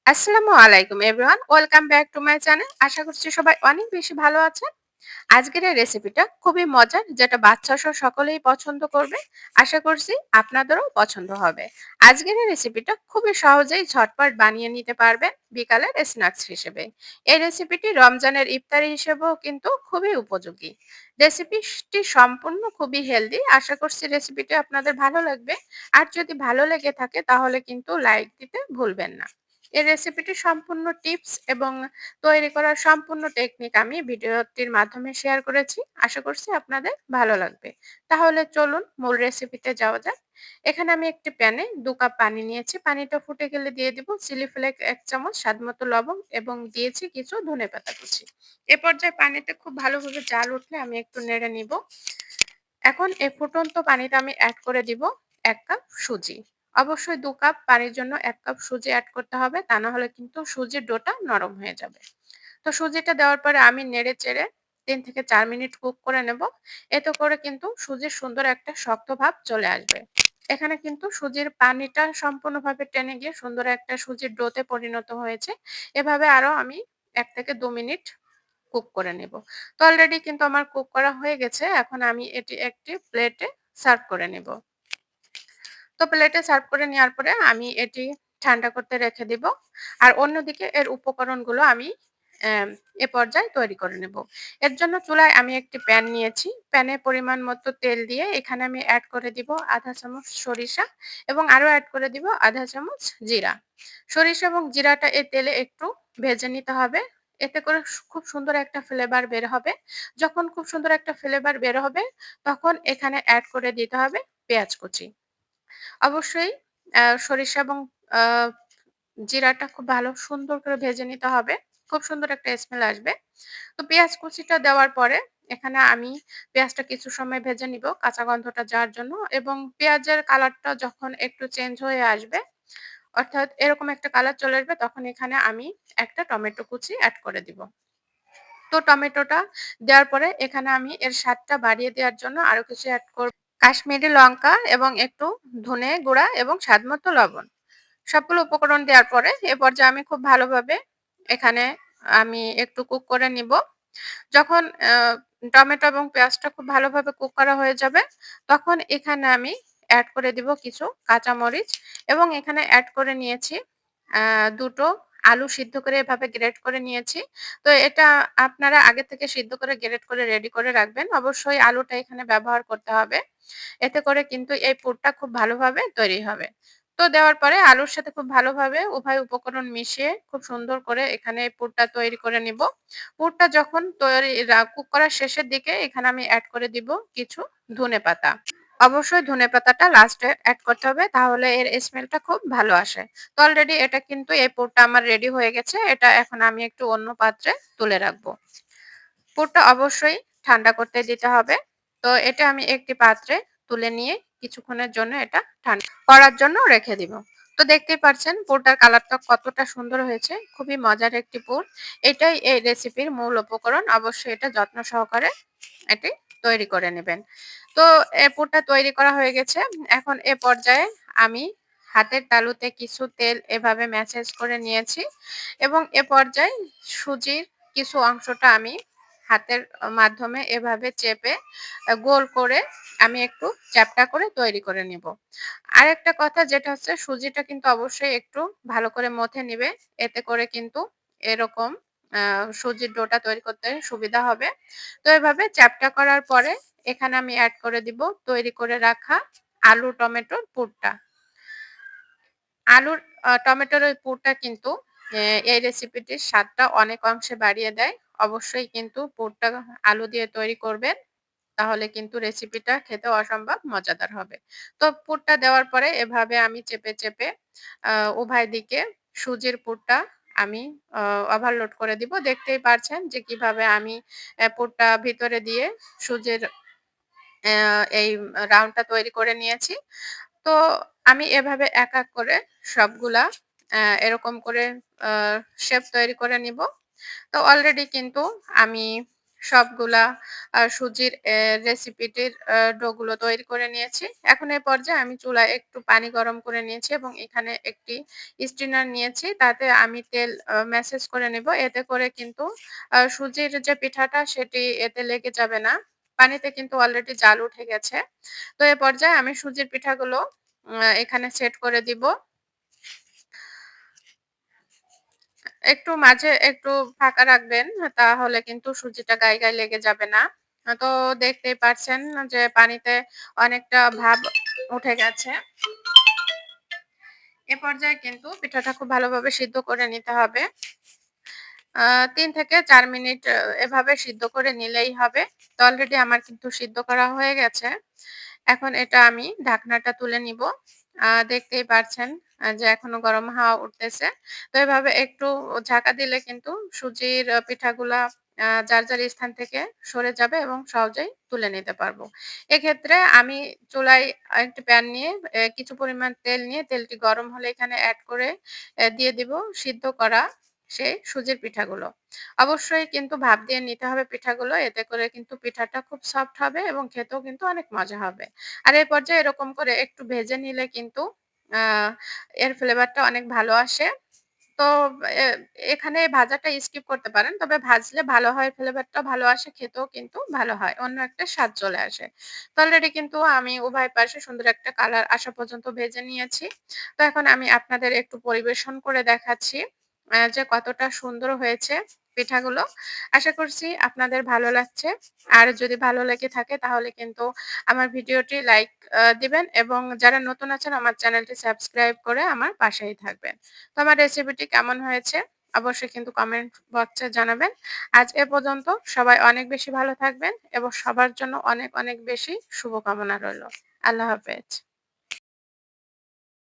আসসালামু আলাইকুম everyone. Welcome back to my channel. আশা করছি সবাই অনেক বেশি ভালো আছেন। আজকের এই রেসিপিটা খুবই মজার, যেটা বাচ্চাসহ সকলেই পছন্দ করবে। আশা করছি আপনাদেরও পছন্দ হবে। আজকের এই রেসিপিটা খুবই সহজেই ঝটপট বানিয়ে নিতে পারবেন বিকালের স্ন্যাক্স হিসেবে। এই রেসিপিটি রমজানের ইফতারি হিসেবেও কিন্তু খুবই উপযোগী। রেসিপিটি সম্পূর্ণ খুবই হেলদি। আশা করছি রেসিপিটি আপনাদের ভালো লাগবে। আর যদি ভালো লেগে থাকে তাহলে কিন্তু লাইক দিতে ভুলবেন না। এই রেসিপিটি সম্পূর্ণ টিপস এবং তৈরি করার সম্পূর্ণ টেকনিক আমি ভিডিওটির মাধ্যমে শেয়ার করেছি। আশা করছি আপনাদের ভালো লাগবে। তাহলে চলুন মূল রেসিপিতে যাওয়া যাক। এখানে আমি একটি প্যানে 2 কাপ পানি নিয়েছি। পানিটা ফুটে গেলে দিয়ে দিব চিলি ফ্লেক্স 1 চামচ, স্বাদমতো লবণ এবং দিয়েছি কিছু ধনেপাতা কুচি। এ পর্যায়ে পানিতে খুব ভালোভাবে জাল উঠলে আমি একটু নেড়ে নিব। এখন এই ফুটন্ত পানিতে আমি এড করে দিব 1 কাপ সুজি। অবশ্যই 2 কাপ পানির জন্য 1 কাপ সুজি এড করতে হবে, তা না হলে কিন্তু সুজির ডোটা নরম হয়ে যাবে। তো সুজিটা দেওয়ার পরে আমি নেড়ে-চেড়ে ৩ থেকে ৪ মিনিট কুক করে নেব। এতে করে কিন্তু সুজির সুন্দর একটা শক্ত ভাব চলে আসবে। এখানে কিন্তু সুজির পানিটা সম্পূর্ণভাবে টেনে গিয়ে সুন্দর একটা সুজির ডোতে পরিণত হয়েছে। এভাবে আরো আমি ১ থেকে ২ মিনিট কুক করে নেব। তো অলরেডি কিন্তু আমার কুক করা হয়ে গেছে। এখন আমি এটি একটি প্লেটে সার্ভ করে নেব। তো প্লেটে সার্ভ করে নেওয়ার পরে আমি এটি ঠান্ডা করতে রেখে দিব। আর অন্যদিকে এর উপকরণগুলো আমি এ পর্যায়ে তৈরি করে নেব। এর জন্য চুলায় আমি একটি প্যান নিয়েছি। প্যানে পরিমাণ মতো তেল দিয়ে এখানে আমি এড করে দিব ১/২ চামচ সরিষা এবং আরো এড করে দিব ১/২ চামচ জিরা। সরিষা এবং জিরাটা এই তেলে একটু ভেজে নিতে হবে। এতে করে খুব সুন্দর একটা ফ্লেভার বের হবে। যখন খুব সুন্দর একটা ফ্লেভার বের হবে, তখন এখানে এড করে দিতে হবে পেঁয়াজ কুচি। অবশ্যই সরিষা এবং আ জিরাটা খুব ভালো সুন্দর করে ভেজে নিতে হবে। খুব সুন্দর একটা স্মেল আসবে। তো পেঁয়াজ কুচিটা দেওয়ার পরে এখানে আমি পেঁয়াজটা কিছু সময় ভেজে নিব কাঁচা গন্ধটা যাওয়ার জন্য, এবং পেঁয়াজের কালারটা যখন একটু চেঞ্জ হয়ে আসবে, অর্থাৎ এরকম একটা কালার চলে আসবে, তখন এখানে আমি একটা টমেটো কুচি এড করে দিব। তো টমেটোটা দেওয়ার পরে এখানে আমি এর স্বাদটা বাড়িয়ে দেওয়ার জন্য আরো কিছু এড করব। কাশ্মীরি লঙ্কা এবং একটু ধনে গুঁড়া এবং স্বাদমতো লবণ। সবগুলো উপকরণ দেওয়ার পরে এ পর্যায়ে আমি খুব ভালোভাবে এখানে আমি একটু কুক করে নিব। যখন টমেটো এবং পেঁয়াজটা খুব ভালোভাবে কুক করা হয়ে যাবে, তখন এখানে আমি এড করে দিব কিছু কাঁচামরিচ এবং এখানে এড করে নিয়েছি ২ টো আলু সিদ্ধ করে এভাবে গ্রেট করে নিয়েছি। তো এটা আপনারা আগে থেকে সিদ্ধ করে গ্রেট করে রেডি করে রাখবেন। অবশ্যই আলুটা এখানে ব্যবহার করতে হবে। এতে করে কিন্তু এই পুরটা খুব ভালোভাবে তৈরি হবে। তো দেওয়ার পরে আলুর সাথে খুব ভালোভাবে উভয় উপকরণ মিশিয়ে খুব সুন্দর করে এখানে পুরটা তৈরি করে নিব। পুরটা যখন তৈরি কুক করার শেষের দিকে এখানে আমি এড করে দিব কিছু ধনেপাতা। অবশ্যই ধনেপাতাটা লাস্টে এড করতে হবে, তাহলে এর স্মেলটা খুব ভালো আসে। তো অলরেডি এটা কিন্তু এই পুরটা আমার রেডি হয়ে গেছে। এটা এখন আমি একটু অন্য পাত্রে তুলে রাখবো। পুরটা অবশ্যই ঠান্ডা করতে দিতে হবে। তো এটা আমি একটি পাত্রে তুলে নিয়ে কিছুক্ষণের জন্য এটা ঠান্ডা করার জন্য রেখে দিব। তো দেখতেই পাচ্ছেন পুরটার কালারটা কতটা সুন্দর হয়েছে। খুবই মজার একটি পুর। এটাই এই রেসিপির মূল উপকরণ। অবশ্যই এটা যত্ন সহকারে এটি তৈরি করে নেবেন। তো এই পুরটা তৈরি করা হয়ে গেছে। এখন এ পর্যায়ে আমি হাতের তালুতে কিছু তেল এভাবে ম্যাসাজ করে নিয়েছি এবং এ পর্যায়ে সুজির কিছু অংশটা আমি হাতের মাধ্যমে এভাবে চেপে গোল করে আমি একটু চ্যাপ্টা করে তৈরি করে নিব। আরেকটা কথা যেটা হচ্ছে, সুজিটা কিন্তু অবশ্যই একটু ভালো করে মথে নিবে। এতে করে কিন্তু এরকম আ সুজির ডোটা তৈরি করতে সুবিধা হবে। তো এভাবে চ্যাপ্টা করার পরে এখানে আমি এড করে দিব তৈরি করে রাখা আলু টমেটোর পুরটা। আলুর টমেটোর ওই পুরটা কিন্তু এ এই রেসিপিটির স্বাদটা অনেক অংশে বাড়িয়ে দেয়। অবশ্যই কিন্তু পুরটা আলু দিয়ে তৈরি করবেন। তাহলে কিন্তু রেসিপিটা খেতে অসম্ভব মজাদার হবে। তো পুরটা দেওয়ার পরে এভাবে আমি চেপে আ উভয় দিকে সুজির পুরটা আমি আ ওভারলোড করে দিব। দেখতেই পারছেন যে কিভাবে আমি পুরটা ভিতরে দিয়ে সুজির এই রাউন্ডটা তৈরি করে নিয়েছি। তো আমি এভাবে এক করে সবগুলা এরকম করে আ শেপ তৈরি করে নিব। তো অলরেডি কিন্তু আমি সবগুলা সুজির রেসিপিটির ডোগুলো তৈরি করে নিয়েছি। এখন এই পর্যায়ে আমি চুলায় একটু পানি গরম করে নিয়েছি এবং এখানে একটি স্ট্রেইনার নিয়েছি। তাতে আমি তেল ম্যাসেজ করে নেব। এতে করে কিন্তু সুজির যে পিঠাটা সেটি এতে লেগে যাবে না। পানিতে কিন্তু অলরেডি জাল উঠে গেছে। তো এ পর্যায়ে আমি সুজির পিঠাগুলো এখানে সেট করে দিব। একটু মাঝে একটু ফাঁকা রাখবেন। তাহলে কিন্তু সুজিটা গায়ে লেগে যাবে না। তো দেখতেই পারছেন যে পানিতে অনেকটা ভাপ উঠে গেছে। এ পর্যায়ে কিন্তু পিঠাটা খুব ভালোভাবে সিদ্ধ করে নিতে হবে। ৩ থেকে ৪ মিনিট এভাবে সিদ্ধ করে নিলেই হবে। তো অলরেডি আমার কিন্তু সিদ্ধ করা হয়ে গেছে। এখন এটা আমি ঢাকনাটা তুলে নিব। দেখতেই পারছেন যে এখনো গরম হাওয়া উঠতেছে। তো এভাবে একটু ঝাঁকা দিলে কিন্তু সুজির পিঠাগুলা যার স্থান থেকে সরে যাবে এবং সহজেই তুলে নিতে পারবো। এক্ষেত্রে আমি চুলায় একটি প্যান নিয়ে কিছু পরিমাণ তেল নিয়ে তেলটি গরম হলে এখানে এড করে দিয়ে দিব সিদ্ধ করা সেই সুজির পিঠাগুলো। অবশ্যই কিন্তু ভাপ দিয়ে নিতে হবে পিঠাগুলো। এতে করে কিন্তু পিঠাটা খুব সফট হবে এবং খেতেও কিন্তু অনেক মজা হবে। আর এই পর্যায়ে এরকম করে একটু ভেজে নিলে কিন্তু আ এর ফ্লেভারটা অনেক ভালো আসে। তো এ এখানে ভাজাটা স্কিপ করতে পারেন। তবে ভাজলে ভালো হয়, ফ্লেভারটা ভালো আসে, খেতেও কিন্তু ভালো হয়। অন্য একটা স্বাদ চলে আসে। তো অলরেডি কিন্তু আমি উভয় পাশে সুন্দর একটা কালার আসা পর্যন্ত ভেজে নিয়েছি। তো এখন আমি আপনাদের একটু পরিবেশন করে দেখাচ্ছি যে কতটা সুন্দর হয়েছে পিঠাগুলো। আশা করছি আপনাদের ভালো লাগছে। আর যদি ভালো লেগে থাকে তাহলে কিন্তু আমার ভিডিওটি লাইক দিবেন এবং যারা নতুন আছেন আমার চ্যানেলটি সাবস্ক্রাইব করে আমার পাশেই থাকবেন। তো আমার রেসিপিটি কেমন হয়েছে অবশ্যই কিন্তু কমেন্ট বক্সে জানাবেন। আজ এ পর্যন্ত সবাই অনেক বেশি ভালো থাকবেন এবং সবার জন্য অনেক বেশি শুভকামনা রইল। আল্লাহ হাফেজ।